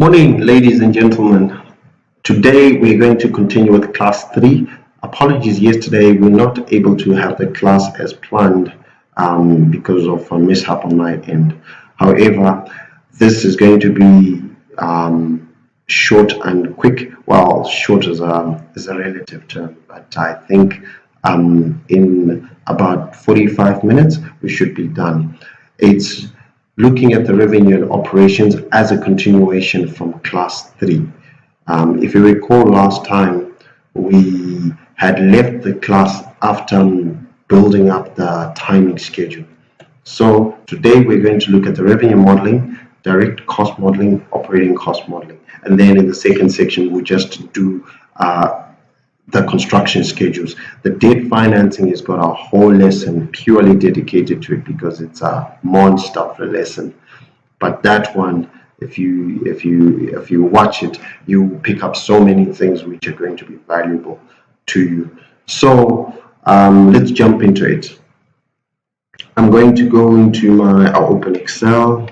Morning, ladies and gentlemen. Today we're going to continue with class 3. Apologies, yesterday we were not able to have the class as planned because of a mishap on my end. However, this is going to be short and quick. Well, short is a relative term, but I think in about 45 minutes we should be done. It's looking at the revenue and operations as a continuation from class 3. If you recall, last time we had left the class after building up the timing schedule. So today we're going to look at the revenue modeling, direct cost modeling, operating cost modeling, and then in the second section we just do the construction schedules. The debt financing has got a whole lesson purely dedicated to it because it's a monster of a lesson. But that one, if you watch it, you pick up so many things which are going to be valuable to you. So let's jump into it. I'm going to go into I'll open Excel,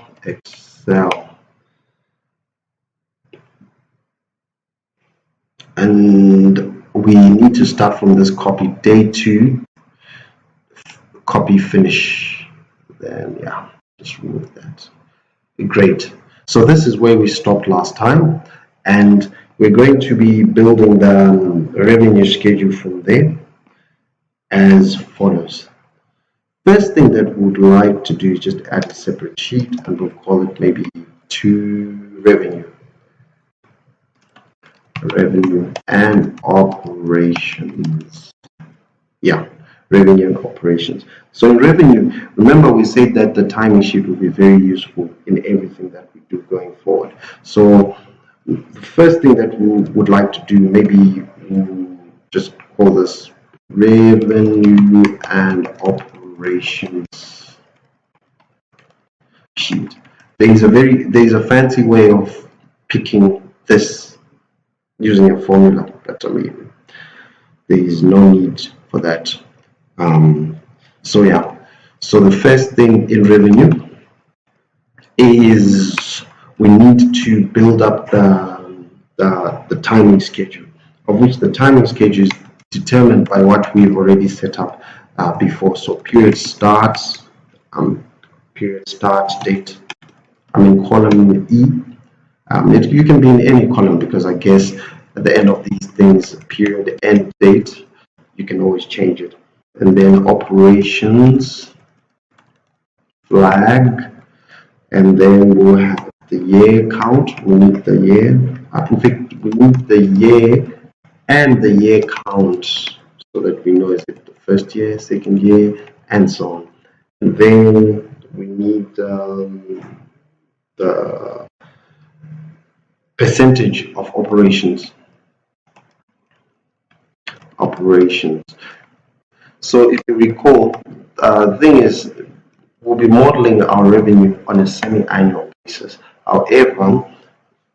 and we need to start from this copy day 2, copy finish. Then yeah, just remove that. Great. So this is where we stopped last time, and we're going to be building the revenue schedule from there as follows. First thing that we would like to do is just add a separate sheet, and we'll call it maybe to revenue and operations. Yeah, revenue and operations. So in revenue, remember we said that the timing sheet will be very useful in everything that we do going forward. So the first thing that we would like to do, maybe just call this revenue and operations sheet. There's a fancy way of picking this using a formula, but I mean, there is no need for that. So yeah, so the first thing in revenue is we need to build up the timing schedule, of which the timing schedule is determined by what we've already set up before. So period starts date. I'm in column E. You can be in any column because I guess at the end of these things, period, end date, you can always change it. And then operations, flag, and then we'll have the year count. We need the year. In fact, we need the year and the year count so that we know is it the first year, second year, and so on. And then we need the percentage of operations. So if you recall, the thing is, we'll be modeling our revenue on a semi-annual basis. However,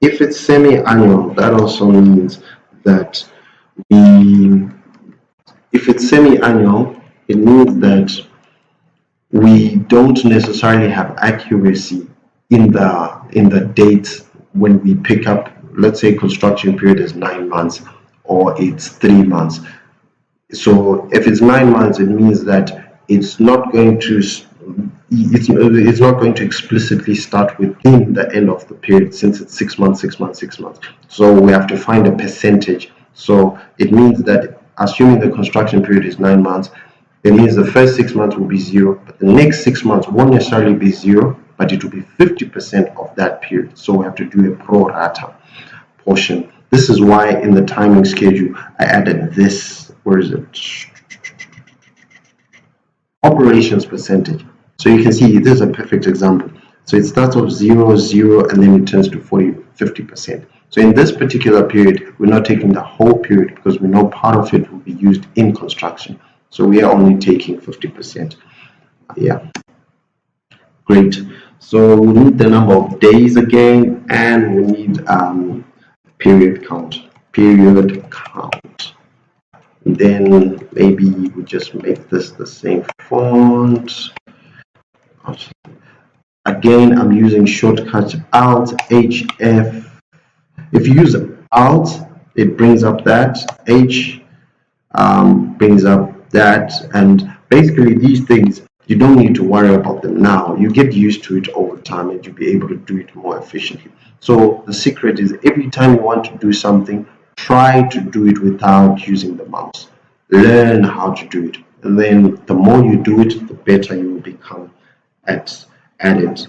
if it's semi-annual, that also means that if it's semi-annual, it means that we don't necessarily have accuracy in the dates when we pick up. Let's say construction period is 9 months or it's 3 months. So if it's 9 months, it means that it's not going to explicitly start within the end of the period, since it's 6 months. So we have to find a percentage. So it means that assuming the construction period is 9 months, it means the first 6 months will be 0, but the next 6 months won't necessarily be 0, but it will be 50% of that period. So we have to do a pro rata portion. This is why in the timing schedule I added this. Where is it? Operations percentage. So you can see this is a perfect example. So it starts off 0, 0, and then it turns to 50%. So in this particular period, we're not taking the whole period because we know part of it will be used in construction. So we are only taking 50%. Yeah. Great. So we need the number of days again, and we need period count. And then maybe we just make this the same font. Again, I'm using shortcut Alt HF If you use Alt, it brings up that, H brings up that, and basically these things, you don't need to worry about them now. You get used to it over time and you'll be able to do it more efficiently. So the secret is every time you want to do something, try to do it without using the mouse. Learn how to do it. And then the more you do it, the better you will become at it.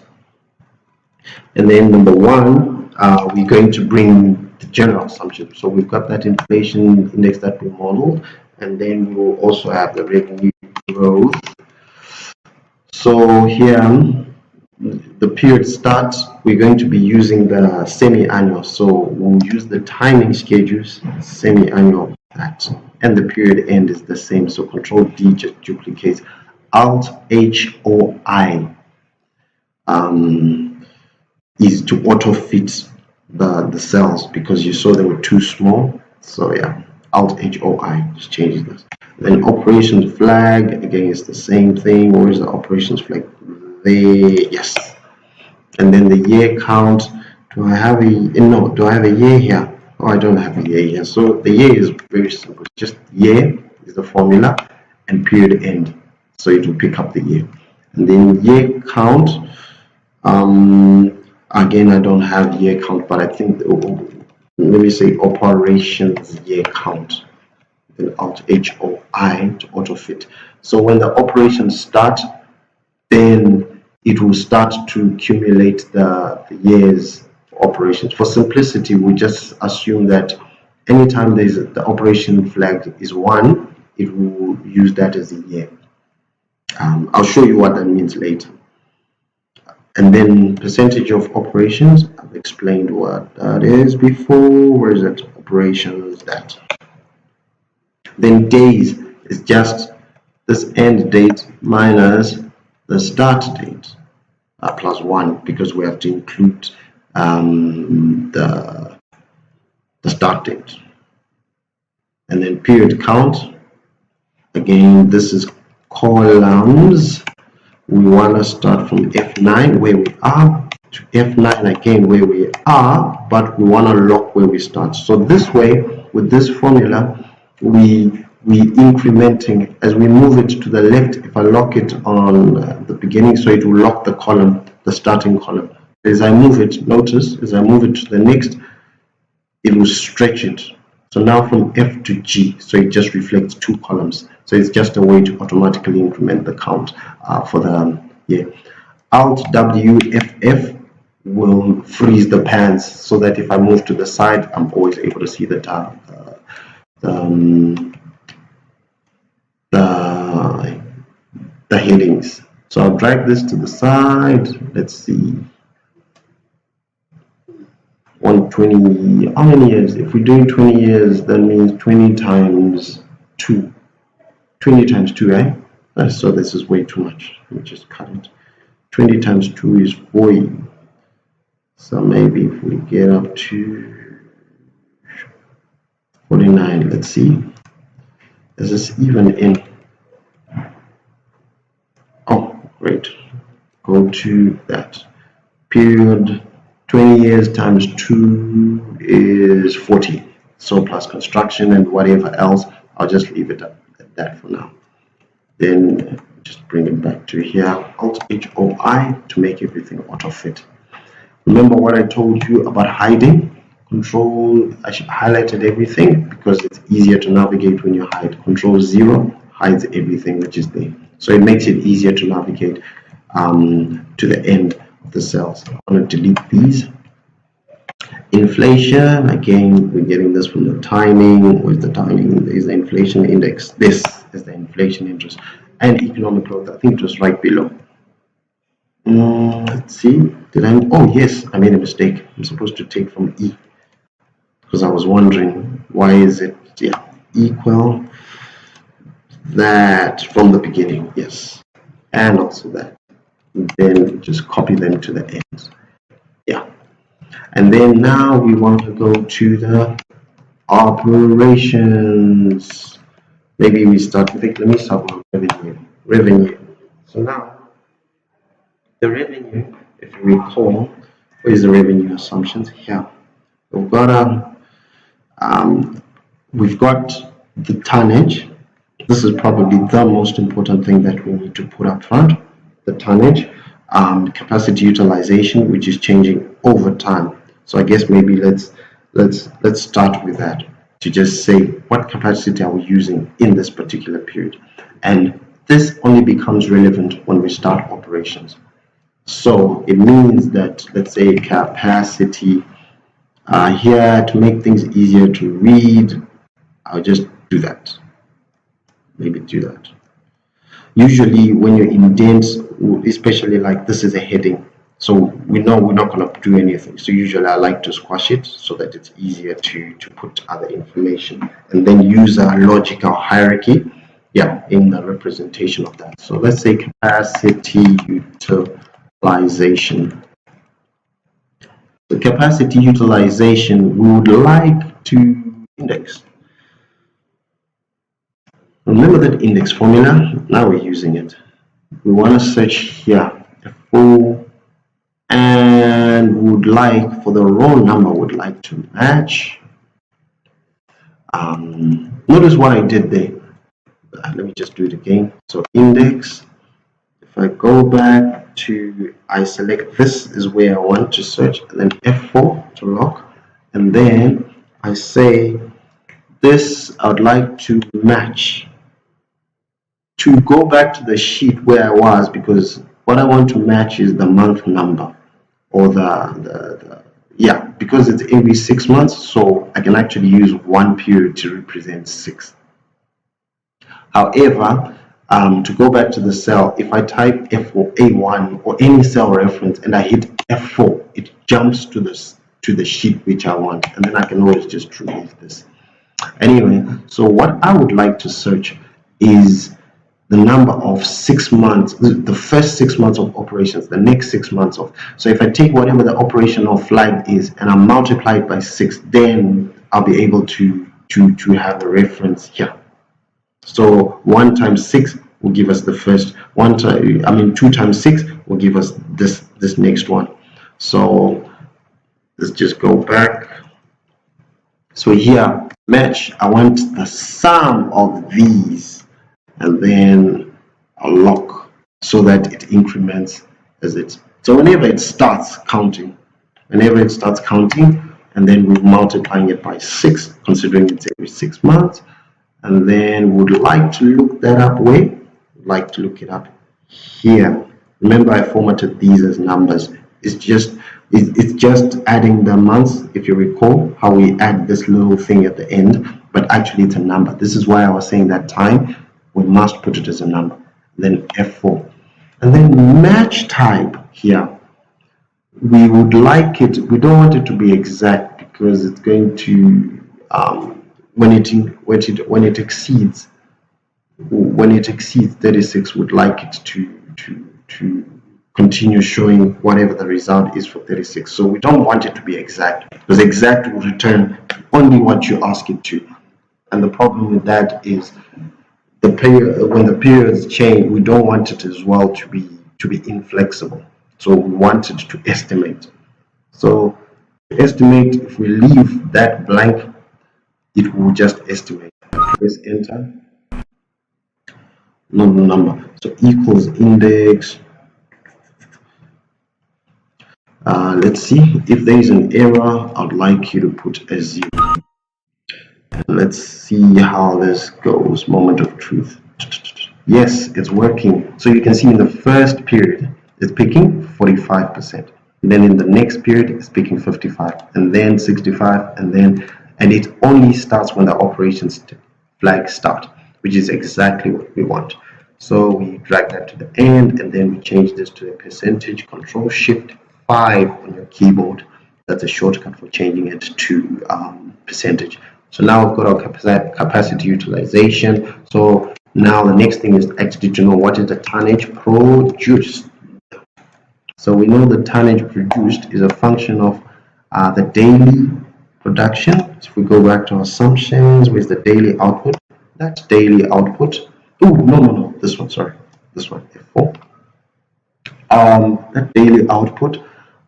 And then number one, we're going to bring the general assumption. So we've got that inflation index that we modeled, and then we will also have the revenue growth. So here, the period start, we're going to be using the semi-annual. So we'll use the timing schedules, semi-annual that, and the period end is the same. So Control D just duplicates. Alt H O I is to auto fit the cells because you saw they were too small. So yeah, Alt H O I just changes this. Then operations flag, again, is the same thing. Where is the operations flag? There, yes. And then the year count. Do I have a year here? Oh, I don't have a year here. So the year is very simple. Just year is the formula and period end. So it will pick up the year. And then year count. Again, I don't have year count, but I think, let me say operations year count. Then Alt HOI to auto fit. So when the operations start, then it will start to accumulate the years for operations. For simplicity, we just assume that anytime the operation flag is 1, it will use that as a year. I'll show you what that means later. And then percentage of operations, I've explained what that is before. Where is it? Operations, that. Then days is just this end date minus the start date plus 1, because we have to include the start date. And then period count, again, this is columns. We want to start from F9 where we are to F9 again where we are, but we want to lock where we start. So this way, with this formula, we incrementing as we move it to the left. If I lock it on the beginning, so it will lock the column, the starting column. As I move it, notice as I move it to the next, it will stretch it. So now from F to G, so it just reflects 2 columns. So it's just a way to automatically increment the count for the year. Alt WFF will freeze the pans so that if I move to the side, I'm always able to see the headings. So I'll drag this to the side. Let's see. 120, how many years? If we're doing 20 years, that means 20 times 2. 20 times 2, right? So this is way too much. Let me just cut it. 20 times 2 is 40. So maybe if we get up to 49, let's see. Is this even in? Oh, great. Go to that. Period. 20 years times 2 is 40. So plus construction and whatever else, I'll just leave it at that for now. Then just bring it back to here, Alt HOI to make everything auto fit. Remember what I told you about hiding? Control, I should highlighted everything because it's easier to navigate when you hide. Control 0 hides everything which is there. So it makes it easier to navigate to the end of the cells. I'm going to delete these. Inflation, again, we're getting this from the timing. Where's the timing? There's the inflation index. This is the inflation interest. And economic growth, I think it was right below. Let's see. Oh, yes, I made a mistake. I'm supposed to take from E. Because I was wondering, why is it, equal that from the beginning, yes. And also that. Then just copy them to the ends. And then now we want to go to the operations. Maybe we start with it. Let me start with revenue. So now the revenue, if you recall, what is the revenue assumptions here? we've got we've got the tonnage. This is probably the most important thing that we need to put up front. The tonnage, capacity utilization, which is changing over time. So I guess maybe let's start with that, to just say what capacity are we using in this particular period, and this only becomes relevant when we start operations. So it means that, let's say, capacity here, to make things easier to read, I'll just do that. Maybe do that. Usually when you indent, especially like this is a heading, so we know we're not going to do anything. So usually I like to squash it so that it's easier to put other information, and then use a logical hierarchy, yeah, in the representation of that. So let's say capacity utilization. The capacity utilization we would like to index. Remember that index formula? Now we're using it. We want to search here a full, and would like, for the row number, would like to match. Notice what I did there. Let me just do it again. So index, if I go back to, I select this is where I want to search, and then F4 to lock, and then I say this I would like to match, to go back to the sheet where I was, because what I want to match is the month number, or yeah, because it's every 6 months, so I can actually use one period to represent 6. However, to go back to the cell, if I type F4 A1 or any cell reference and I hit F4, it jumps to the sheet which I want, and then I can always just remove this. Anyway, so what I would like to search is the number of 6 months, the first 6 months of operations, the next 6 months of. So if I take whatever the operational flag is and I multiply it by 6, then I'll be able to have a reference here. So 1 times 6 will give us the first one. 2 times 6 will give us this next one. So let's just go back. So here, match, I want the sum of these, and then a lock, so that it increments as it. So whenever it starts counting, and then we're multiplying it by 6, considering it's every 6 months, and then would like to look that up where? Like to look it up here. Remember, I formatted these as numbers. It's just adding the months, if you recall how we add this little thing at the end, but actually it's a number. This is why I was saying that time we must put it as a number. Then F4, and then match type here. We would like it, we don't want it to be exact, because it's going to when it exceeds 36, would like it to continue showing whatever the result is for 36. So we don't want it to be exact, because exact will return only what you ask it to. And the problem with that is when the periods change, we don't want it as well to be inflexible. So we want it to estimate. So to estimate, if we leave that blank, it will just estimate. Press enter. No number. So equals index. Let's see if there is an error. I'd like you to put a 0. And let's see how this goes. Moment of truth. Yes, it's working. So you can see in the first period it's picking 45%. And then in the next period it's picking 55, and then 65, and it only starts when the operations flag start, which is exactly what we want. So we drag that to the end, and then we change this to a percentage. Control Shift 5 on your keyboard. That's a shortcut for changing it to percentage. So now we've got our capacity utilization. So now the next thing is actually to know what is the tonnage produced. So we know the tonnage produced is a function of the daily production. So if we go back to our assumptions, where's the daily output? That's daily output. Oh, no, this one, sorry. This one, F4. That daily output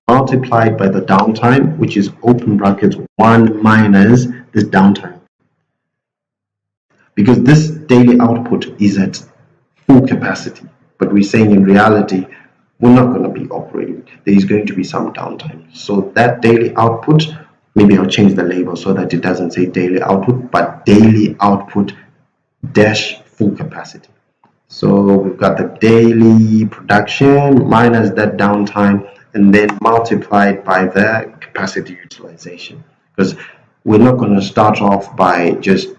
multiplied by the downtime, which is open brackets 1 minus this downtime. Because this daily output is at full capacity, but we're saying in reality, we're not going to be operating. There is going to be some downtime. So that daily output, maybe I'll change the label so that it doesn't say daily output, but daily output dash full capacity. So we've got the daily production minus that downtime, and then multiplied by the capacity utilization. Because we're not going to start off by just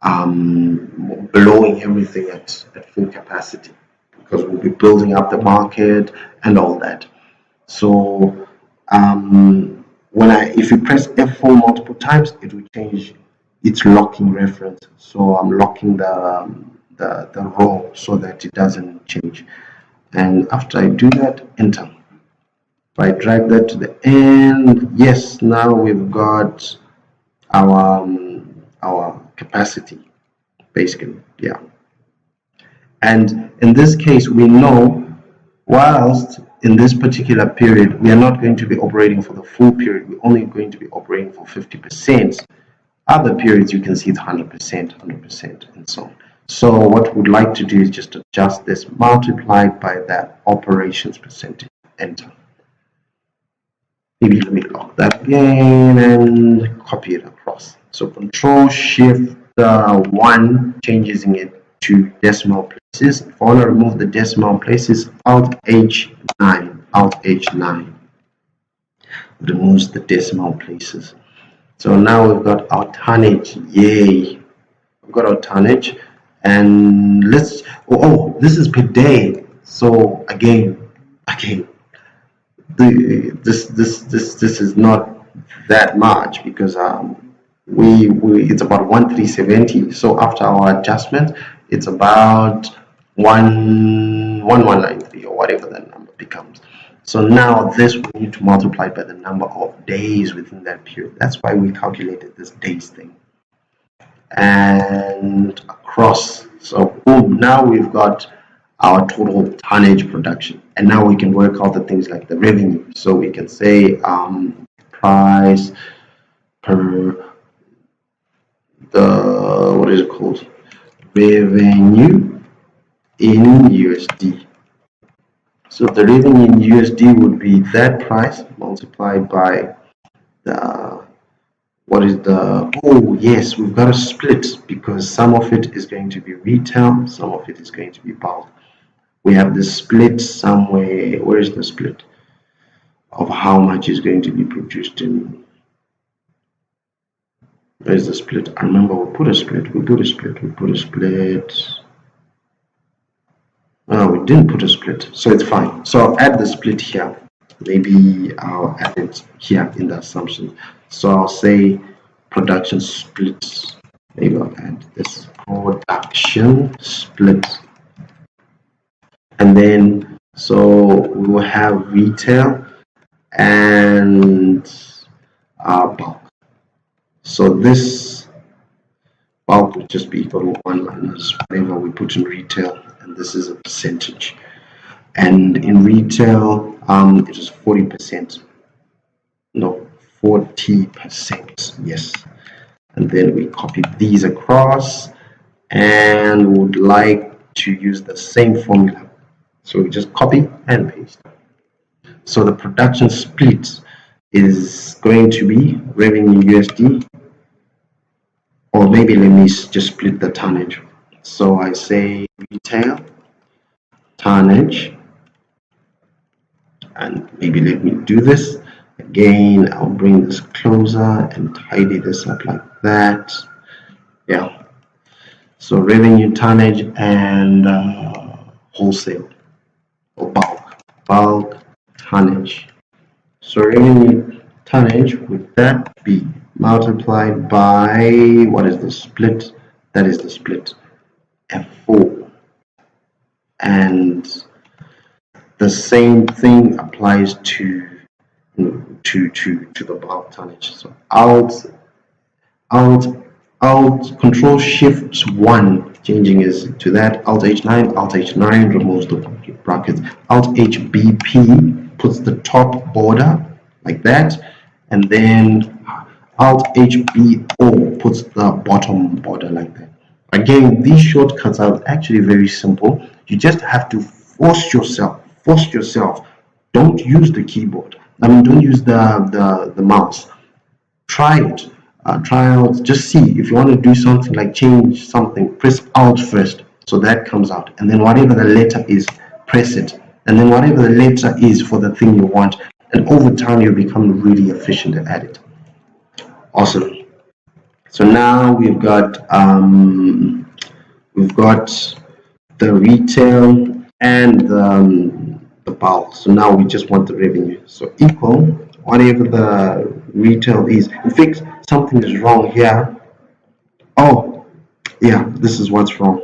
blowing everything at full capacity, because we'll be building up the market and all that. So if you press F4 multiple times, it will change its locking reference. So I'm locking the row so that it doesn't change. And after I do that, enter. If I drag that to the end, yes, now we've got our capacity, basically, yeah. And in this case, we know whilst in this particular period, we are not going to be operating for the full period, we're only going to be operating for 50%. Other periods, you can see it's 100%, 100%, and so on. So what we'd like to do is just adjust this, multiplied by that operations percentage, enter. Maybe let me lock that again and copy it across. So Control Shift 1 changes it to decimal places. If I want to remove the decimal places, Alt H9, Alt H9 removes the decimal places. So now we've got our tonnage. Yay! We've got our tonnage, and let's. Oh, this is per day. So again, this is not that much, because it's about 1,370. So after our adjustment, it's about 1193 or whatever that number becomes. So now this we need to multiply by the number of days within that period. That's why we calculated this days thing. And across. So boom, now we've got our total tonnage production, and now we can work out the things like the revenue. So we can say price per the, what is it called, revenue in USD. So the revenue in USD would be that price multiplied by the, what is the, oh yes, we've got a split, because some of it is going to be retail, some of it is going to be bulk. We have the split somewhere. Where is the split of how much is going to be produced in? Where is the split? I remember we put a split. Oh, we didn't put a split, so it's fine. So I'll add the split here. Maybe I'll add it here in the assumption. So I'll say production split. Maybe I'll add this production split. And then, so we will have retail and bulk. So this bulk will just be equal to 1 minus whatever we put in retail, and this is a percentage. And in retail, it is 40%. No, 40%, yes. And then we copy these across, and would like to use the same formula. So we just copy and paste. So the production split is going to be revenue USD, or maybe let me just split the tonnage. So I say retail, tonnage, and maybe let me do this. Again, I'll bring this closer and tidy this up like that. Yeah. So revenue, tonnage, and wholesale. Or bulk tonnage. So revenue tonnage, would that be multiplied by, what is the split? That is the split, F4. And the same thing applies to the bulk tonnage. So Alt Control Shift 1 changing is to that. Alt H9 removes the brackets. Alt HBP puts the top border like that, and then Alt HBO puts the bottom border like that. Again, these shortcuts are actually very simple. You just have to force yourself. Don't use the keyboard. I mean, don't use the mouse. Try it. Try out. Just see if you want to do something like change something. Press Alt first, so that comes out, and then whatever the letter is, press it, and then whatever the letter is for the thing you want, and over time you'll become really efficient at it. Awesome. So now we've got the retail and the bulk. So now we just want the revenue. So equal whatever the retail is. In fact, something is wrong here. Oh, yeah, this is what's wrong.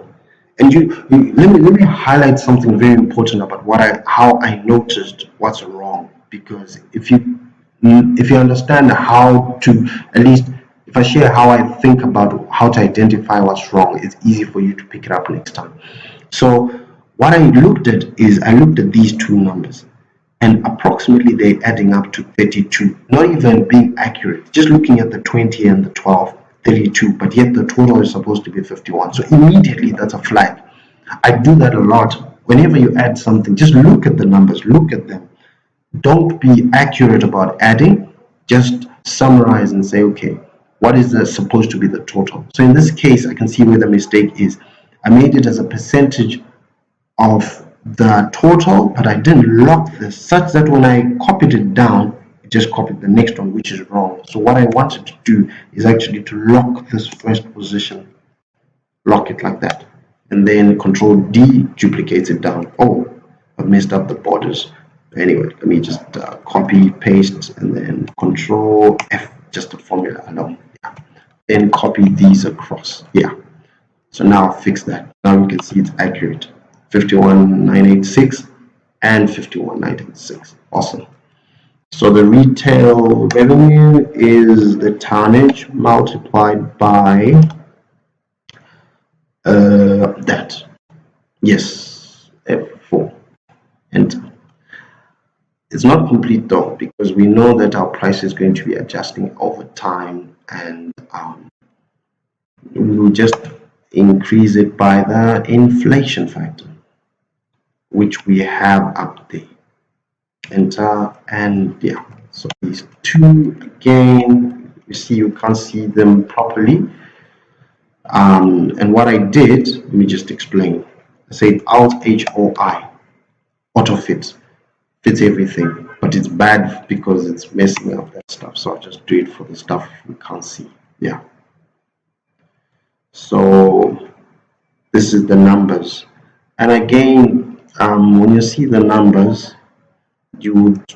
And let me highlight something very important about how I noticed what's wrong, because if you understand how to, at least if I share how I think about how to identify what's wrong, it's easy for you to pick it up next time. So what I looked at these two numbers, and approximately they're adding up to 32, not even being accurate, just looking at the 20 and the 12, 32, but yet the total is supposed to be 51. So immediately that's a flag. I do that a lot. Whenever you add something, just look at the numbers, look at them. Don't be accurate about adding, just summarize and say, okay, what is supposed to be the total? So in this case, I can see where the mistake is. I made it as a percentage of the total, but I didn't lock this such that when I copied it down, it just copied the next one, which is wrong. So what I wanted to do is actually to lock this first position, lock it like that, and then Control D duplicates it down. Oh, I've messed up the borders. Anyway, let me just copy, paste, and then Control F, just a formula. I know. Yeah. Then copy these across. Yeah. So now fix that. Now you can see it's accurate. 51,986 and 51,986. Awesome. So the retail revenue is the tonnage multiplied by that. Yes, F4. Enter. It's not complete though, because we know that our price is going to be adjusting over time, and we will just increase it by the inflation factor, which we have up there. Enter, and yeah, so these two again, you see you can't see them properly. And what I did, let me just explain. I said Alt HOI, auto fits everything, but it's bad because it's messing up that stuff. So I'll just do it for the stuff we can't see. Yeah. So this is the numbers, and again, when you see the numbers, you would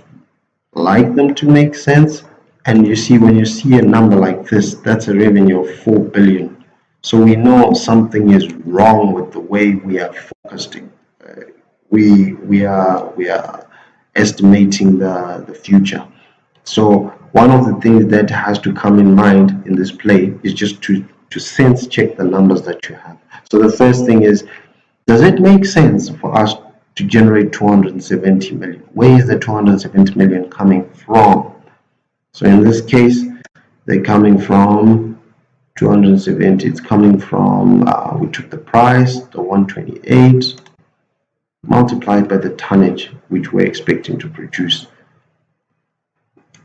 like them to make sense. And you see, when you see a number like this, that's a revenue of 4 billion. So we know something is wrong with the way we are forecasting. We are estimating the future. So one of the things that has to come in mind in this play is just to sense check the numbers that you have. So the first thing is, does it make sense for us to generate 270 million? Where is the 270 million coming from? So in this case, they're coming from 270. It's coming from, we took the price, the 128, multiplied by the tonnage, which we're expecting to produce.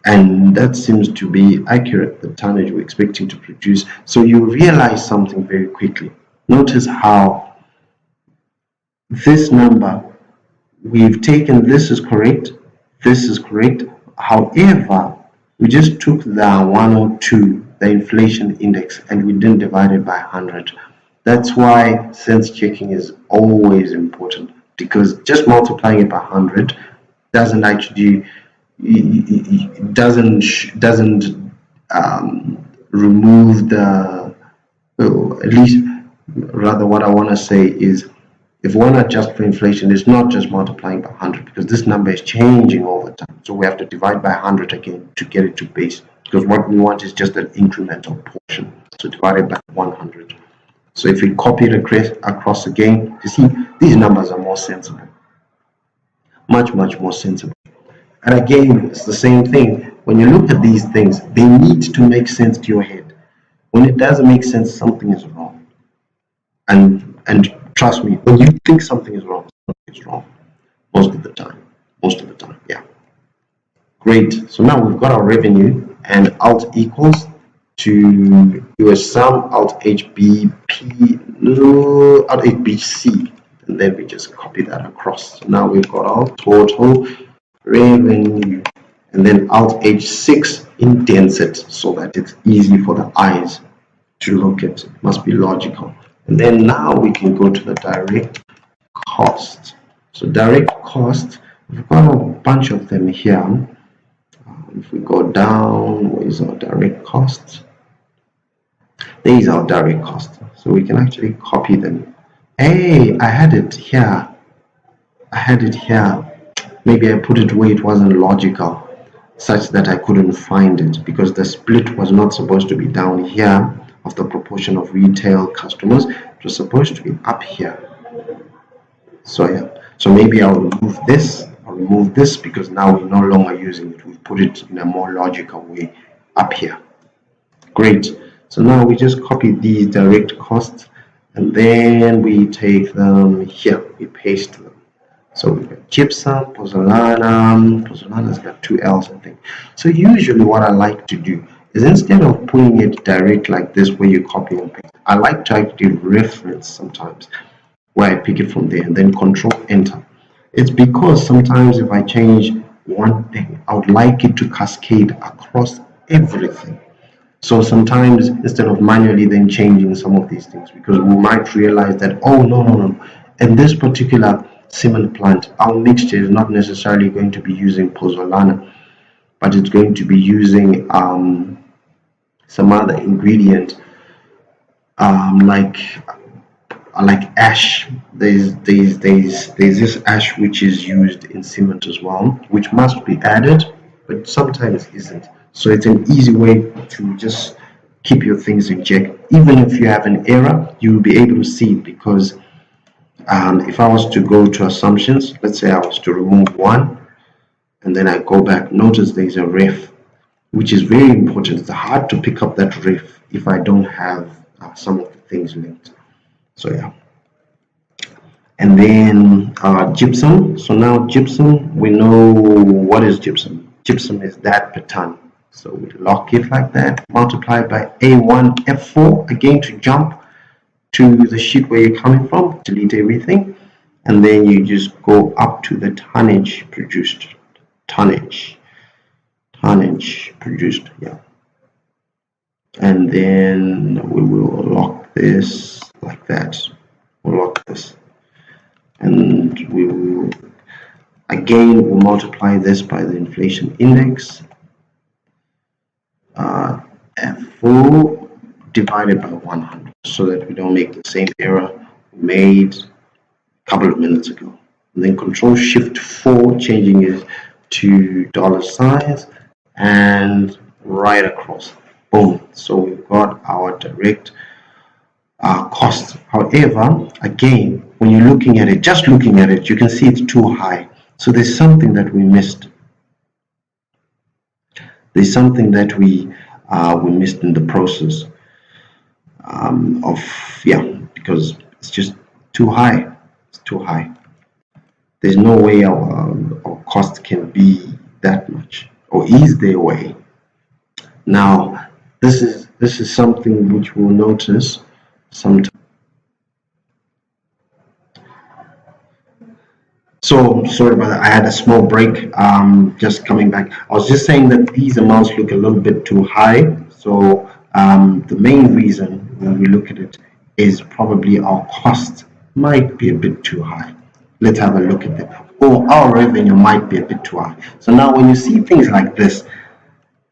And that seems to be accurate, the tonnage we're expecting to produce. So you realize something very quickly. Notice how this number, we've taken this is correct, this is correct. However, we just took the 102, the inflation index, and we didn't divide it by 100. That's why sense checking is always important, because just multiplying it by 100 doesn't actually, it doesn't remove the, at least, rather what I want to say is, if we want to adjust for inflation, it's not just multiplying by 100, because this number is changing over time. So we have to divide by 100 again to get it to base, because what we want is just an incremental portion. So divided by 100. So if we copy it across again, you see these numbers are more sensible. Much more sensible. And again, it's the same thing. When you look at these things, they need to make sense to your head. When it doesn't make sense, something is wrong. And trust me, when you think something is wrong, something is wrong. Most of the time. Most of the time, yeah. Great. So now we've got our revenue and alt equals to do a sum, alt HBP, no, alt HBC, and then we just copy that across. So now we've got our total revenue, and then alt H6 indents it so that it's easy for the eyes to look at. It must be logical. And then now we can go to the direct cost. So direct cost, we've got a bunch of them here. If we go down, where is our direct cost? There is our direct cost. So we can actually copy them. Hey, I had it here. I had it here. Maybe I put it where it wasn't logical, such that I couldn't find it, because the split was not supposed to be down here of the proportion of retail customers. It was supposed to be up here. So yeah. So maybe I'll remove this. I'll remove this because now we're no longer using it. We've put it in a more logical way up here. Great. So now we just copy these direct costs and then we take them here. We paste them. So we've got gypsum, pozzolana. Pozzolana's got two L's, I think. So usually what I like to do is, instead of putting it direct like this where you copy and paste, I like to actually reference sometimes, where I pick it from there and then control enter. It's because sometimes if I change one thing, I would like it to cascade across everything. So sometimes instead of manually then changing some of these things, because we might realize that, oh, no. In this particular cement plant, our mixture is not necessarily going to be using pozzolana, but it's going to be using some other ingredient, like ash. There's this ash which is used in cement as well, which must be added, but sometimes isn't. So it's an easy way to just keep your things in check. Even if you have an error, you will be able to see it, because if I was to go to assumptions, let's say I was to remove one and then I go back, notice there's a ref, which is very important. It's hard to pick up that ref if I don't have some of the things linked. So yeah. And then gypsum. So now gypsum, we know what is gypsum. Gypsum is that per ton. So we lock it like that, multiply by A1 F4 again to jump to the sheet where you're coming from, delete everything, and then you just go up to the tonnage produced. Tonnage produced, yeah. And then we will lock this like that. We'll lock this. And we will again we'll multiply this by the inflation index, F4 divided by 100, so that we don't make the same error we made a couple of minutes ago. And then Control Shift 4, changing it to dollar signs and right across. Boom. So we've got our direct cost. However, again, when you're looking at it, just looking at it, you can see it's too high. So there's something that we missed. There's something that we missed in the process because it's just too high. It's too high. There's no way our cost can be that much, or is there a way? Now, this is something which we'll notice sometimes. So sorry about that. I had a small break. Just coming back. I was just saying that these amounts look a little bit too high. So the main reason when we look at it is probably our cost might be a bit too high. Let's have a look at that. Or our revenue might be a bit too high. So now when you see things like this,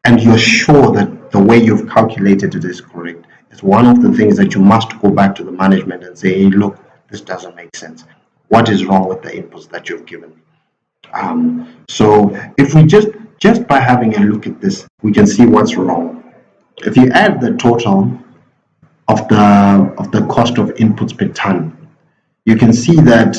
and you're sure that the way you've calculated it is correct, it's one of the things that you must go back to the management and say, hey, look, this doesn't make sense. What is wrong with the inputs that you've given me? So if we just by having a look at this, we can see what's wrong. If you add the total of the cost of inputs per ton, you can see that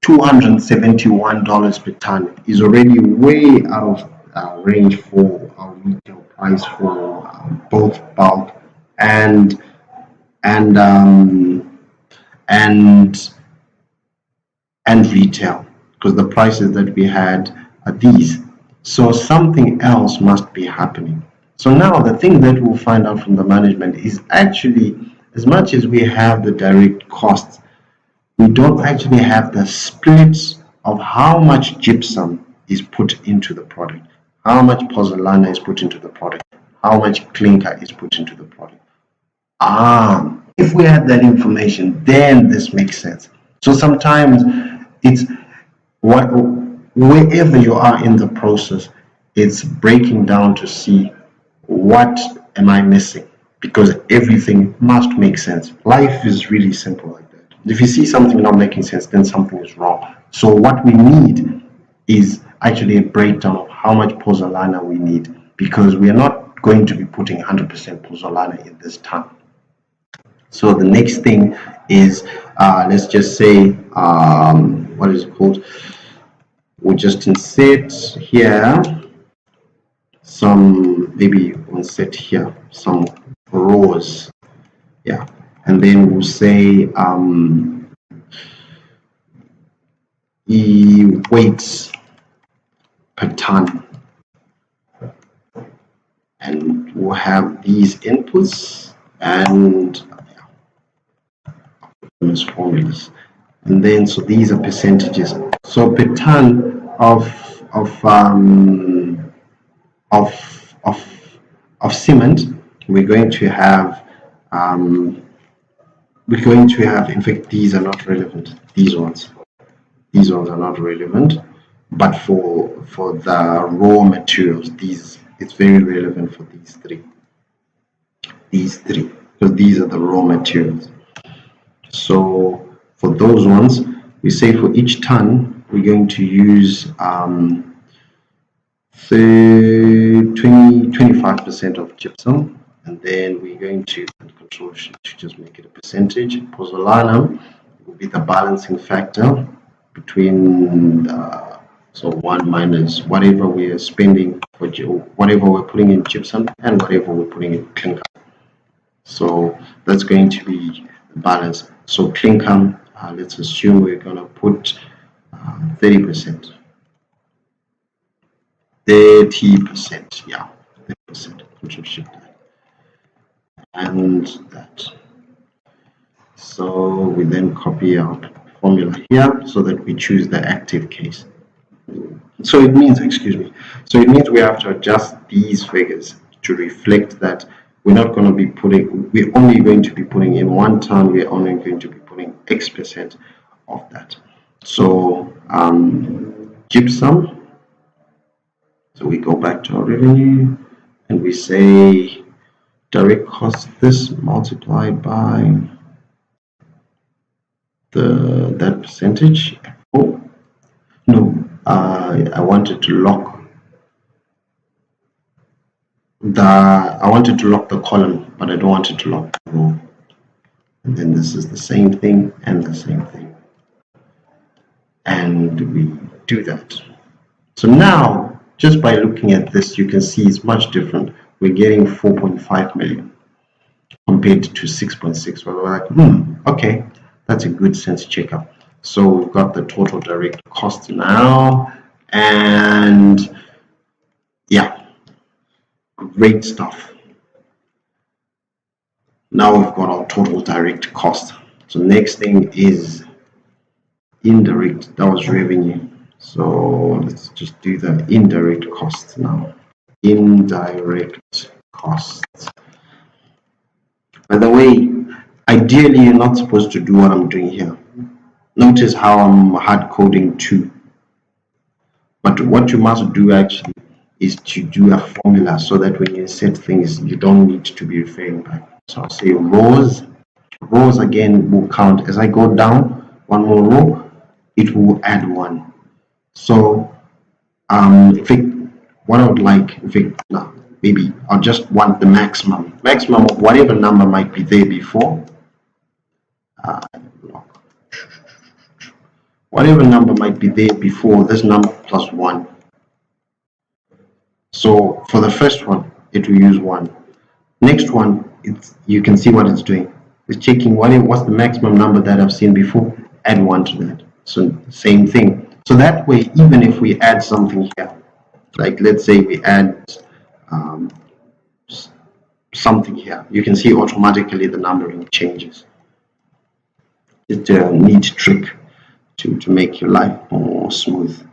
$271 per ton is already way out of range for our retail price for both bulk and and um, and and retail, because the prices that we had are these. So something else must be happening. So now the thing that we'll find out from the management is actually, as much as we have the direct costs, we don't actually have the splits of how much gypsum is put into the product, how much pozzolana is put into the product, how much clinker is put into the product. If we had that information, then this makes sense. So sometimes it's what, wherever you are in the process, it's breaking down to see what am I missing, because everything must make sense. Life is really simple like that. If you see something not making sense, then something is wrong. So what we need is actually a breakdown of how much pozzolana we need, because we are not going to be putting 100% pozzolana in this ton. So the next thing is, let's just say, what is it called? We'll just insert here some, maybe we'll insert here some rows, yeah, and then we'll say weights per ton, and we'll have these inputs and formulas, and then so these are percentages. So per ton of cement, we're going to have in fact, these are not relevant. These ones are not relevant, but for the raw materials, it's very relevant for these three, because these are the raw materials. So for those ones, we say for each ton we're going to use 25% of gypsum, and then we're going to control shift to just make it a percentage. Pozzolana will be the balancing factor between so 1 minus whatever we are spending for whatever we're putting in gypsum and whatever we're putting in clinker. So that's going to be the balance. So clinker, let's assume we're going to put 30%. 30%, yeah, 30%. Control shift that. And that. So we then copy our formula here so that we choose the active case. So it means, excuse me, so it means we have to adjust these figures to reflect that we're not going to be putting, we're only going to be putting in 1 ton, we're only going to be putting X% of that. So gypsum, so we go back to our revenue and we say direct cost this multiplied by that percentage. Oh no, I wanted to lock the column, but I don't want it to lock the row. And then this is the same thing and the same thing, and we do that. So now, just by looking at this, you can see it's much different. We're getting 4.5 million compared to 6.6. Where we're like, okay, that's a good sense checkup. So we've got the total direct cost now, and yeah, great stuff. Now we've got our total direct cost. So next thing is indirect. That was revenue. So let's just do the indirect costs now. Indirect costs. By the way, ideally you're not supposed to do what I'm doing here. Notice how I'm hard coding 2. But what you must do actually is to do a formula so that when you set things, you don't need to be referring back. So I'll say rows. Rows again will count. As I go down, 1 more row, it will add 1. So in fact, what I would like, in fact, now maybe I'll just want the maximum of whatever number might be there before. whatever number might be there before this number plus 1. So for the first one, it will use 1. Next one, you can see what it's doing. It's checking what's the maximum number that I've seen before, add 1 to that. So same thing. So that way, even if we add something here, like let's say we add something here, you can see automatically the numbering changes. It's a neat trick to make your life more smooth.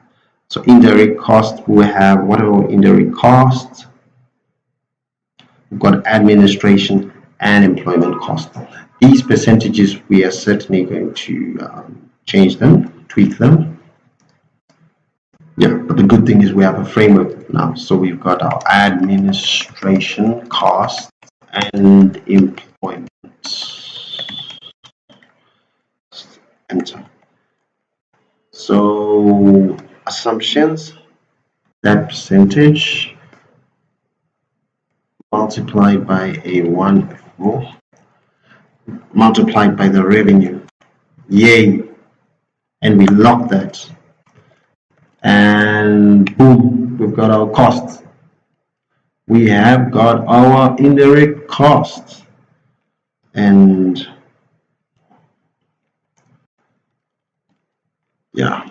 So indirect cost, we have whatever indirect costs. We've got administration and employment cost. These percentages, we are certainly going to change them, tweak them. Yeah, but the good thing is we have a framework now. So we've got our administration cost and employment. Enter. So assumptions, that percentage multiplied by a 1 multiplied by the revenue. Yay! And we lock that. And boom, we've got our costs. We have got our indirect costs. And yeah,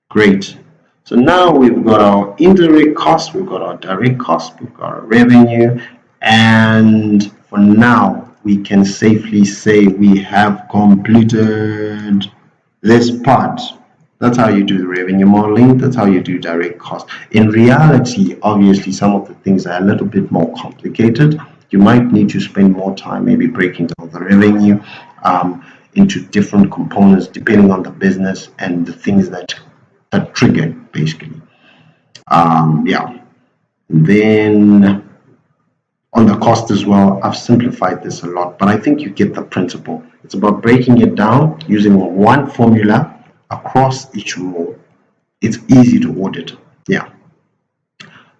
great. So now we've got our indirect costs, we've got our direct costs, we've got our revenue, and for now we can safely say we have completed this part. That's how you do the revenue modeling, that's how you do direct costs. In reality, obviously some of the things are a little bit more complicated. You might need to spend more time maybe breaking down the revenue into different components depending on the business and the things that trigger it, basically. Yeah. Then on the cost as well, I've simplified this a lot, but I think you get the principle. It's about breaking it down using one formula across each row. It's easy to audit. Yeah.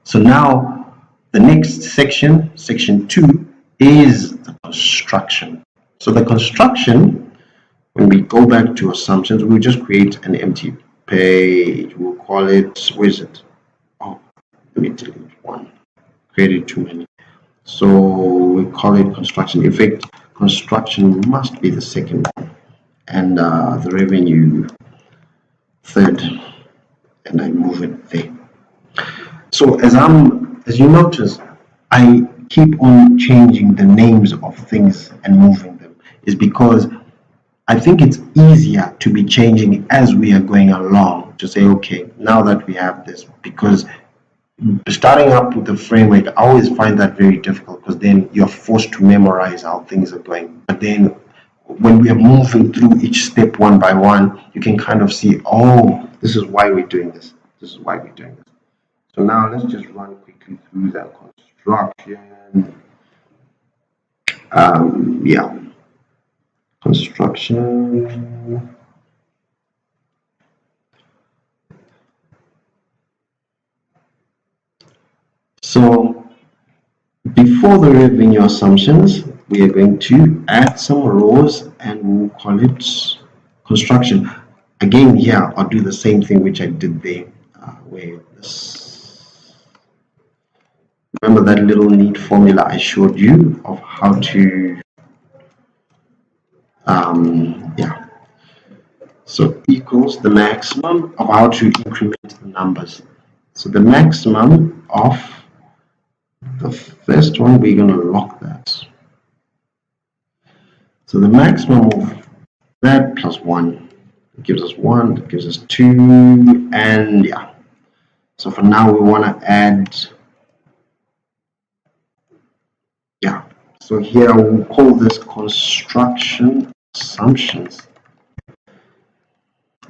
So now the next section, section 2, is the construction. So the construction, when we go back to assumptions, we'll just create an empty page. We'll call it, where is it? Oh, let me delete one. Created too many. So we call it construction. In fact, construction must be the second one, and the revenue third, and I move it there. So as you notice, I keep on changing the names of things and moving them, is because I think it's easier to be changing as we are going along, to say, okay, now that we have this, because starting up with the framework, I always find that very difficult, because then you're forced to memorize how things are going. But then when we are moving through each step one by one, you can kind of see, oh, this is why we're doing this. This is why we're doing this. So now let's just run quickly through that construction. Yeah. Construction. So before the revenue assumptions, we are going to add some rows and we'll call it construction. Again, here I'll do the same thing which I did there. Where this, remember that little neat formula I showed you of how to yeah. So equals the maximum of how to increment the numbers. So the maximum of the first one, we're going to lock that. So the maximum of that plus 1 gives us 1, it gives us 2, and yeah. So for now we want to add, yeah. So here we'll call this construction assumptions.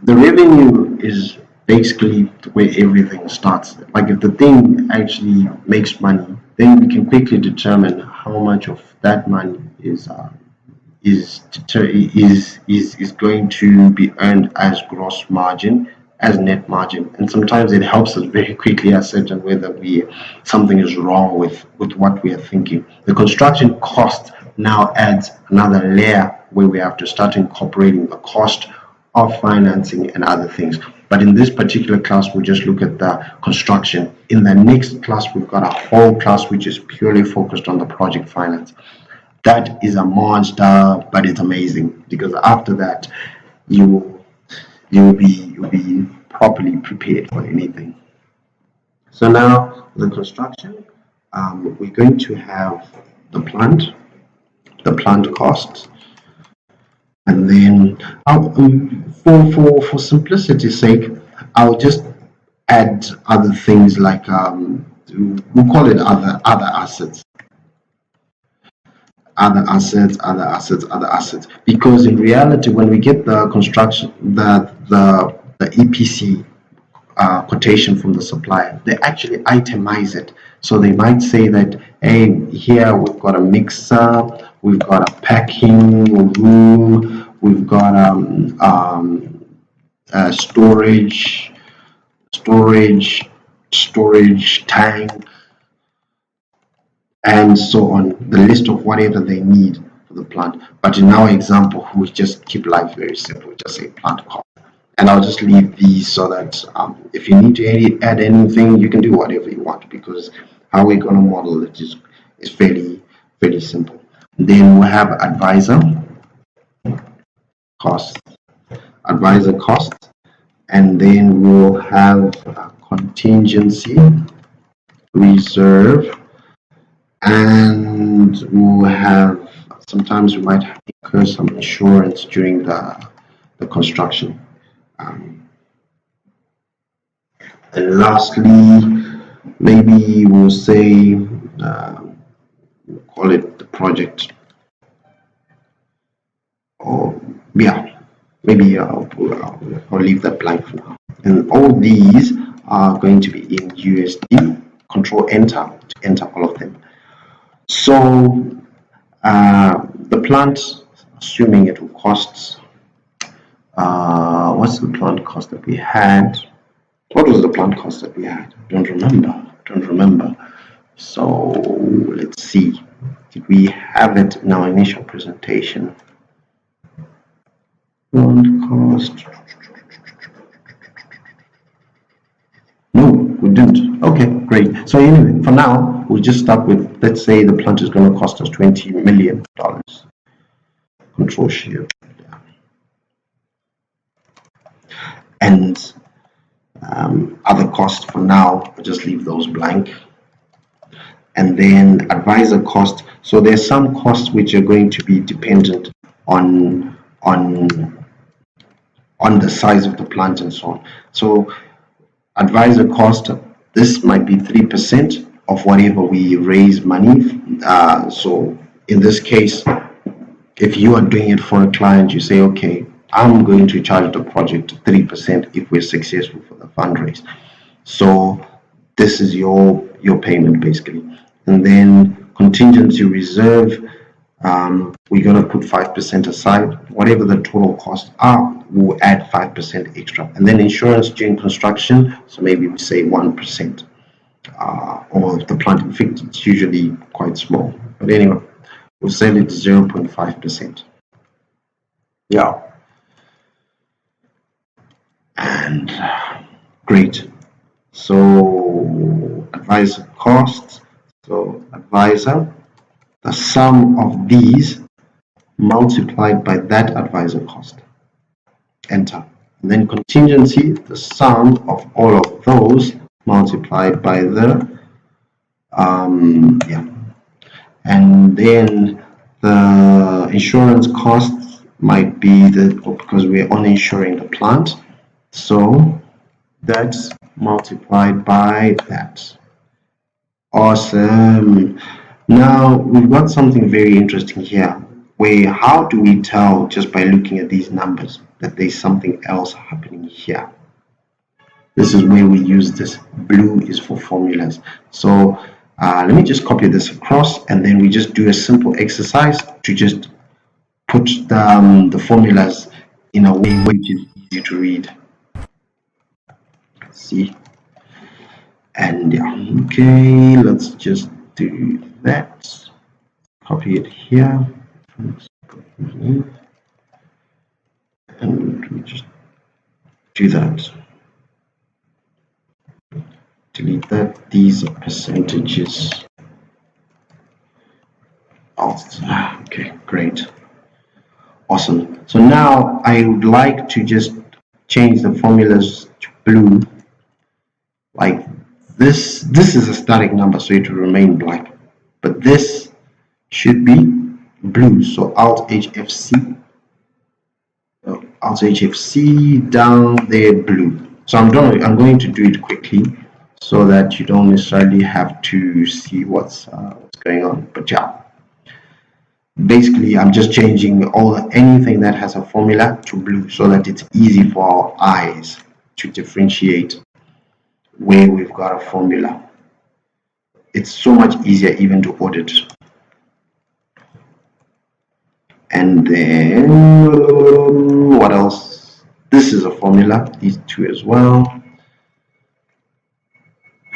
The revenue is basically where everything starts. Like if the thing actually makes money, then we can quickly determine how much of that money is going to be earned as gross margin, as net margin. And sometimes it helps us very quickly ascertain whether something is wrong with what we are thinking. The construction cost now adds another layer where we have to start incorporating the cost of financing and other things. But in this particular class, we'll just look at the construction. In the next class, we've got a whole class which is purely focused on the project finance. That is a monster, but it's amazing because after that, you'll be properly prepared for anything. So now the construction, we're going to have the plant costs, and then for simplicity's sake, I'll just add other things like we'll call it other assets. Other assets, because in reality, when we get the construction, the EPC quotation from the supplier, they actually itemize it. So they might say that, hey, here we've got a mixer, we've got a packing room, we've got storage tank, and so on, the list of whatever they need for the plant. But in our example, we just keep life very simple. We just say plant cost. And I'll just leave these so that if you need to add anything, you can do whatever you want, because how we're going to model it is fairly simple. Then we'll have advisor cost, and then we'll have contingency reserve, and we'll have, sometimes we might incur some insurance during the construction. And lastly, maybe we'll say, we'll call it the project, or yeah, maybe I'll leave that blank for now. And all these are going to be in USD. Control Enter to enter all of them. So the plant, assuming it will cost, what's the plant cost that we had? What was the plant cost that we had? Don't remember. So let's see. Did we have it in our initial presentation? Plant cost. No, we didn't. Okay, great. So anyway, for now, we'll just start with, let's say the plant is going to cost us $20 million. Control Shift. And other costs for now, I'll just leave those blank. And then advisor cost. So there's some costs which are going to be dependent on the size of the plant and so on. So advisor cost, this might be 3% of whatever we raise money. So in this case, if you are doing it for a client, you say, okay, I'm going to charge the project 3% if we're successful for the fundraise. So this is your payment basically. And then contingency reserve, we're going to put 5% aside. Whatever the total costs are, we'll add 5% extra. And then insurance during construction, so maybe we say 1%. Or if the plant, in fact, it's usually quite small. But anyway, we'll set it to 0.5%. Yeah. And great. So advisor costs. So advisor, the sum of these multiplied by that advisor cost. Enter. And then contingency, the sum of all of those multiplied by the and then the insurance costs might be because we're only insuring the plant, so that's multiplied by that. Awesome. Now we've got something very interesting here, where how do we tell just by looking at these numbers that there's something else happening here? This is where we use this. Blue is for formulas. So let me just copy this across, and then we just do a simple exercise to just put the formulas in a way which is easy to read. See? And yeah, okay, let's just do that. Copy it here. and we just do that. Delete that. These are percentages. Okay, great. Awesome. So now I would like to just change the formulas to blue. Like this is a static number, so it will remain black. But this should be blue. So Alt HFC. Alt HFC down there, blue. So I'm going to do it quickly so that you don't necessarily have to see what's going on. But yeah, basically I'm just changing anything that has a formula to blue so that it's easy for our eyes to differentiate where we've got a formula. It's so much easier even to audit. And then what else? This is a formula, these two as well.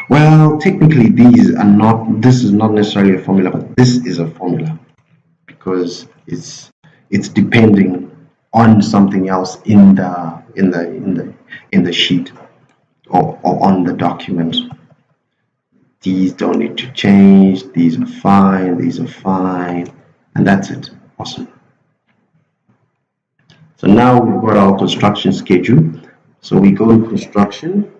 Well, technically these are not, this is not necessarily a formula, but this is a formula because it's depending on something else in the sheet or on the document. These don't need to change, these are fine, and that's it. Awesome. So now we've got our construction schedule. So we go to construction.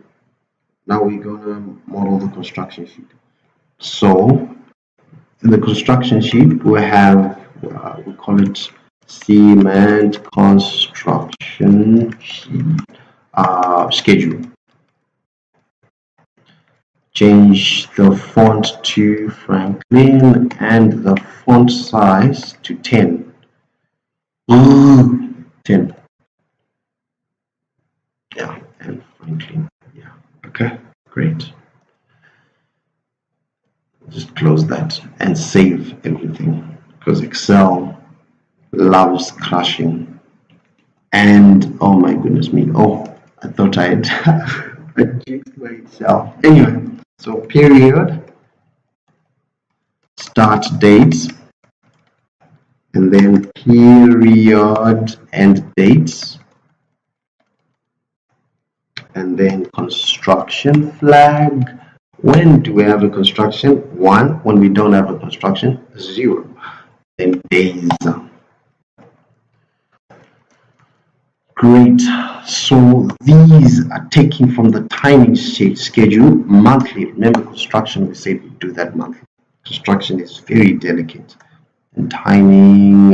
Now we're going to model the construction sheet. So in the construction sheet, we have, we call it cement construction sheet, schedule. Change the font to Franklin and the font size to 10. 10. Yeah, and Franklin. Yeah. Okay, great. Just close that and save everything because Excel loves crashing. And oh my goodness me, oh, I thought I had I jinxed my Excel. Anyway, so period, start dates, and then period end dates, and then construction flag. When do we have a construction? 1. When we don't have a construction, 0. Then days. Great. So these are taken from the timing schedule monthly. Remember, construction, we said we do that monthly. Construction is very delicate. And timing,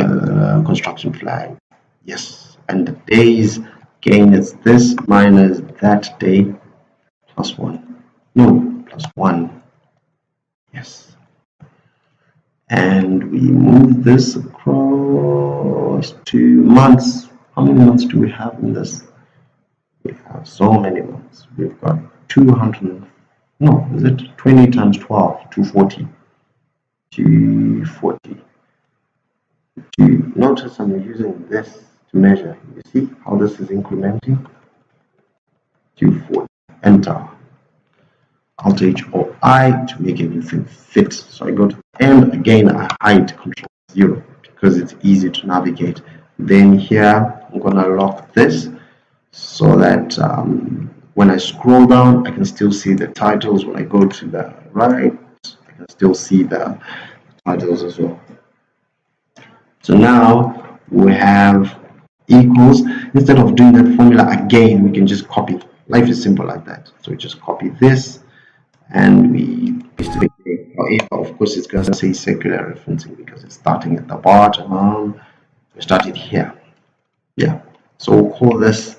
construction flag. Yes. And the days, again, it's this minus that day plus 1. No, plus 1. Yes. And we move this across to months. How many months do we have in this? We have so many months. We've got 200. No, is it 20 times 12? 240. 240. Notice I'm using this to measure. You see how this is incrementing? 240. Enter. Alt H or I to make everything fit. So I go to the end again, I hide Control 0 because it's easy to navigate. Then here I'm gonna lock this so that when I scroll down I can still see the titles. When I go to the right I can still see the titles as well. So now we have equals. Instead of doing that formula again, we can just copy. Life is simple like that. So we just copy this and we paste it again. Of course, it's going to say circular referencing because it's starting at the bottom. We started here. Yeah. So we'll call this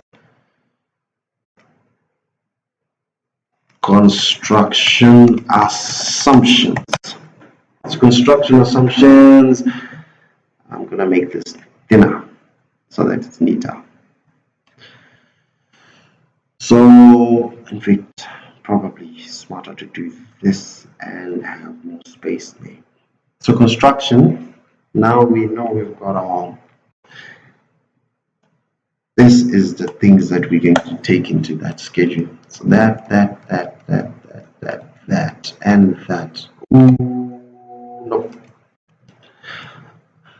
construction assumptions. So construction assumptions. I'm going to make this thinner so that it's neater. So, in fact, probably smarter to do this and have more space there. So construction, now we know we've got our, this is the things that we're going to take into that schedule. So that, and that. Ooh, no.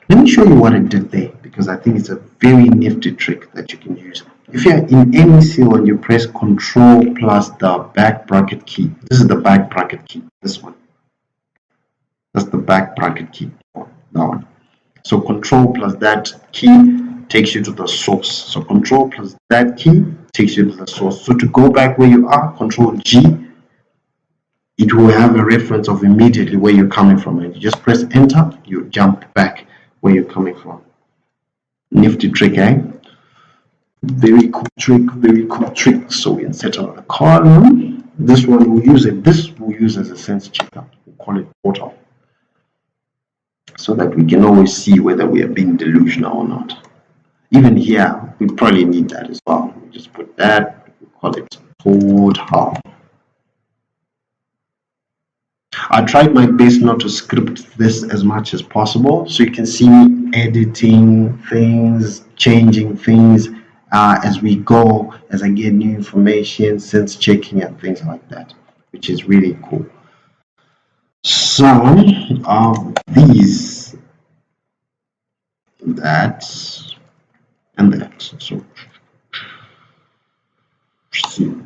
Let me show you what I did there, because because I think it's a very nifty trick that you can use. If you're in any cell and you press Control plus the back bracket key, this is the back bracket key, this one. That's the back bracket key, that one. So Control plus that key takes you to the source. So Control plus that key takes you to the source. So to go back where you are, Control G, it will have a reference of immediately where you're coming from. And you just press Enter, you jump back where you're coming from. Nifty trick, eh? Very cool trick, very cool trick. So we insert another column. This one we'll use it. This we'll use as a sense checker. We'll call it total, so that we can always see whether we are being delusional or not. Even here, we probably need that as well. We'll just put that. We call it total. I tried my best not to script this as much as possible, so you can see me editing things, changing things as we go, as I get new information, sense checking and things like that, which is really cool. Some of these, that, and that. So,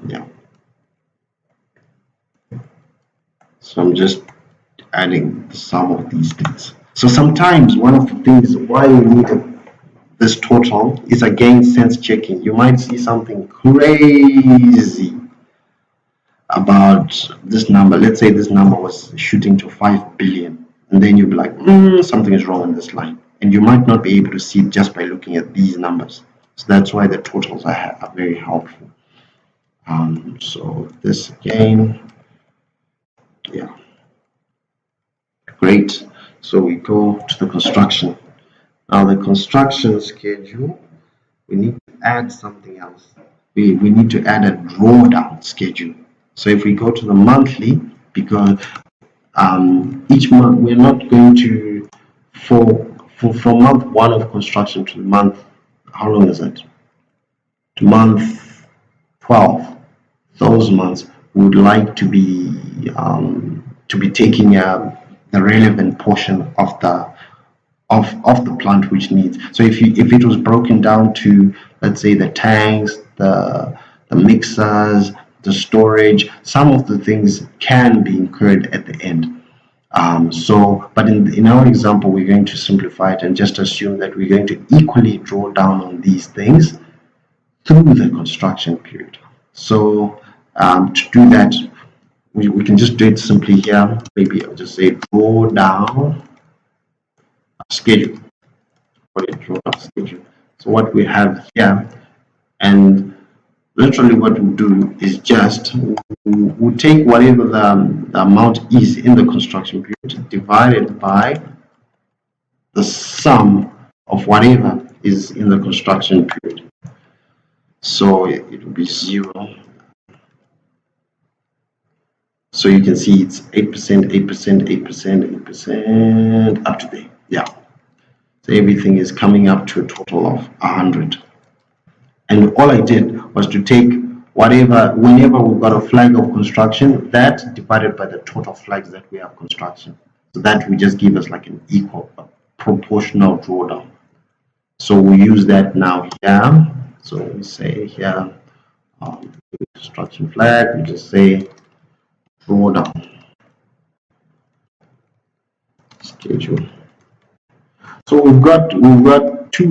yeah. So I'm just adding some of these things. So sometimes one of the things why you need this total is again sense checking. You might see something crazy about this number. Let's say this number was shooting to 5 billion, and then you'll be like, something is wrong in this line, and you might not be able to see it just by looking at these numbers. So that's why the totals are very helpful. So this again. Yeah, great. So we go to the construction. Now the construction schedule, we need to add something else. We need to add a drawdown schedule. So if we go to the monthly, because each month we're not going to, for month 1 of construction to month, how long is it? To month 12, those months we would like to be taking the relevant portion of the plant which needs. So if it was broken down to, let's say, the tanks, the mixers, the storage, some of the things can be incurred at the end. But in our example, we're going to simplify it and just assume that we're going to equally draw down on these things through the construction period. So to do that, we can just do it simply here. Maybe I'll just say draw down schedule. Draw down schedule. So what we have here, and literally what we'll do is just we'll take whatever the amount is in the construction period divided by the sum of whatever is in the construction period. So it will be 0. So you can see it's 8%, 8%, 8%, 8%, up to there. Yeah. So everything is coming up to a total of 100. And all I did was to take whenever we've got a flag of construction, that divided by the total flags that we have construction. So that will just give us like an equal, proportional drawdown. So we use that now here. So we say here, construction flag, we just say drawdown schedule. So we've got 2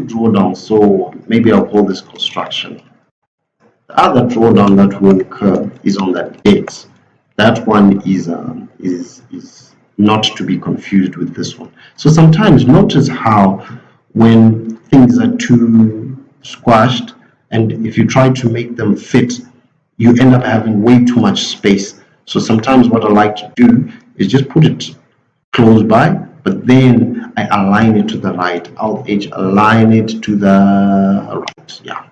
drawdowns. So maybe I'll call this construction. The other drawdown that will occur is on that date. That one is not to be confused with this one. So sometimes notice how when things are too squashed, and if you try to make them fit, you end up having way too much space. So sometimes what I like to do is just put it close by, but then I align it to the right. Alt H, align it to the right. Yeah.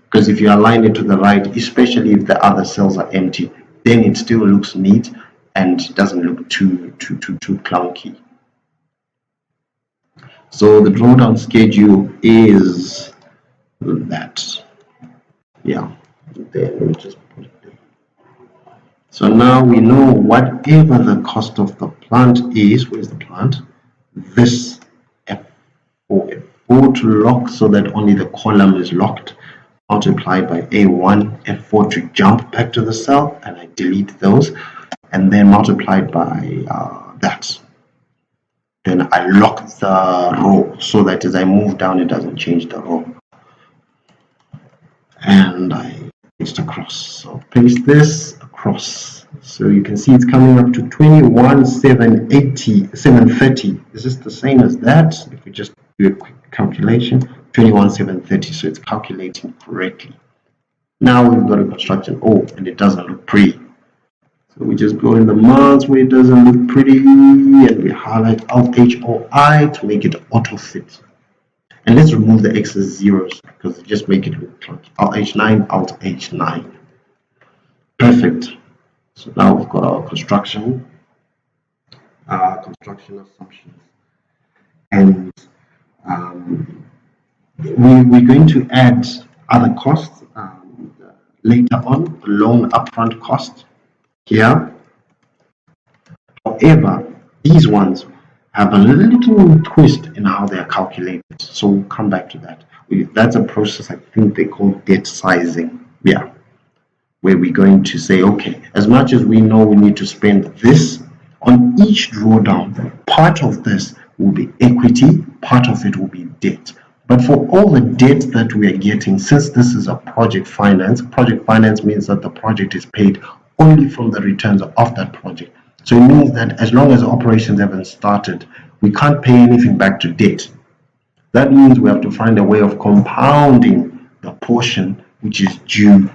Because if you align it to the right, especially if the other cells are empty, then it still looks neat and doesn't look too clunky. So the drawdown schedule is that. Yeah. Then we just put it there. So now we know whatever the cost of the plant is. Where's the plant? This F4 float lock so that only the column is locked, multiplied by A1, F4 to jump back to the cell, and I delete those, and then multiplied by that. Then I lock the row so that as I move down, it doesn't change the row. And I paste across. So paste this across. So you can see it's coming up to 21,730. Is this the same as that? If we just do a quick calculation, 21,730. So it's calculating correctly. Now we've got a construction. Oh, and it doesn't look pretty. So we just go in the months where it doesn't look pretty, and we highlight Alt H or I to make it auto fit. And let's remove the excess zeros because it just make it look clunky. Alt H9, Alt H9. Perfect. So now we've got our construction assumptions, and we're going to add other costs later on, loan upfront cost here. However, these ones have a little twist in how they are calculated, so we'll come back to that. That's a process I think they call debt sizing, yeah, where we're going to say, okay, as much as we know we need to spend this on each drawdown, part of this will be equity, part of it will be debt. But for all the debt that we are getting, since this is a project finance means that the project is paid only from the returns of that project. So it means that as long as operations haven't started, we can't pay anything back to debt. That means we have to find a way of compounding the portion which is due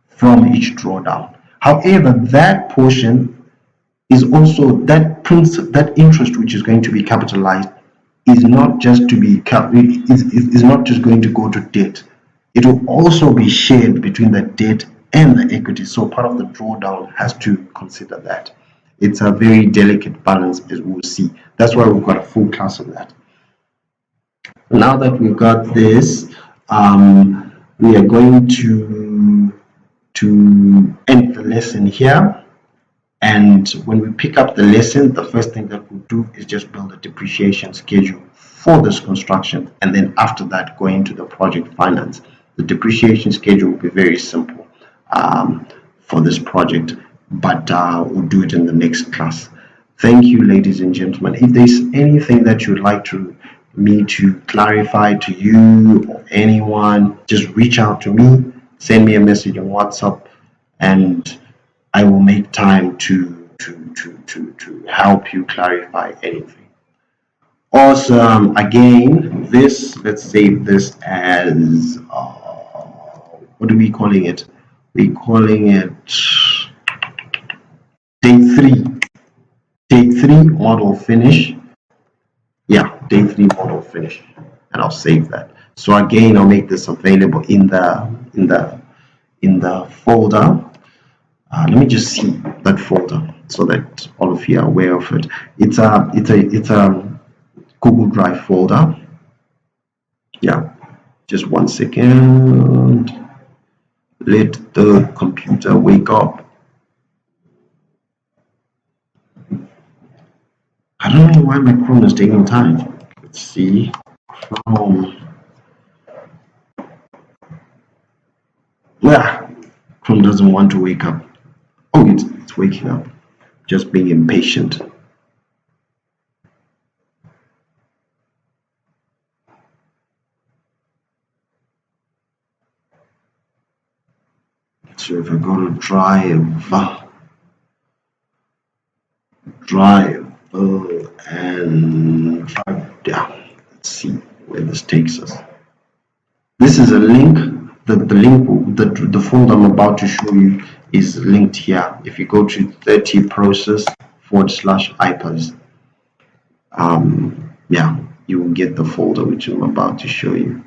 from each drawdown. However, that portion is also that interest which is going to be capitalized is not just to be is not just going to go to debt. It will also be shared between the debt and the equity. So part of the drawdown has to consider that. It's a very delicate balance, as we'll see. That's why we've got a full class on that. Now that we've got this, we are going to end the lesson here. And when we pick up the lesson, the first thing that we'll do is just build a depreciation schedule for this construction. And then after that, go into the project finance. The depreciation schedule will be very simple for this project, but we'll do it in the next class. Thank you, ladies and gentlemen. If there's anything that you'd like me to clarify to you or anyone, just reach out to me, send me a message on WhatsApp, and I will make time to help you clarify anything. Awesome. Again, let's save this as what are we calling it? We're calling it day 3. Day 3 model finish. Yeah, day 3 model finish, and I'll save that. So again, I'll make this available in the folder. Let me just see that folder so that all of you are aware of it. It's a Google Drive folder. Yeah, just 1 second. Let the computer wake up. I don't know why my Chrome is taking time. Let's see. Chrome. Yeah, Chrome doesn't want to wake up. Oh, it's waking up. Just being impatient. So if I go to drive and drive down, let's see where this takes us. This is a link. The folder I'm about to show you is linked here. If you go to 30 process /IPAZ, yeah, you will get the folder which I'm about to show you.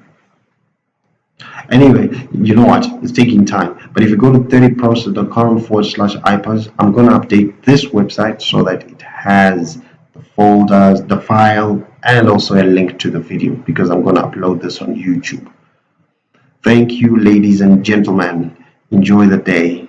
Anyway, you know what? It's taking time. But if you go to 30process.com /IPAZ, I'm going to update this website so that it has the folders, the file, and also a link to the video, because I'm going to upload this on YouTube. Thank you, ladies and gentlemen. Enjoy the day.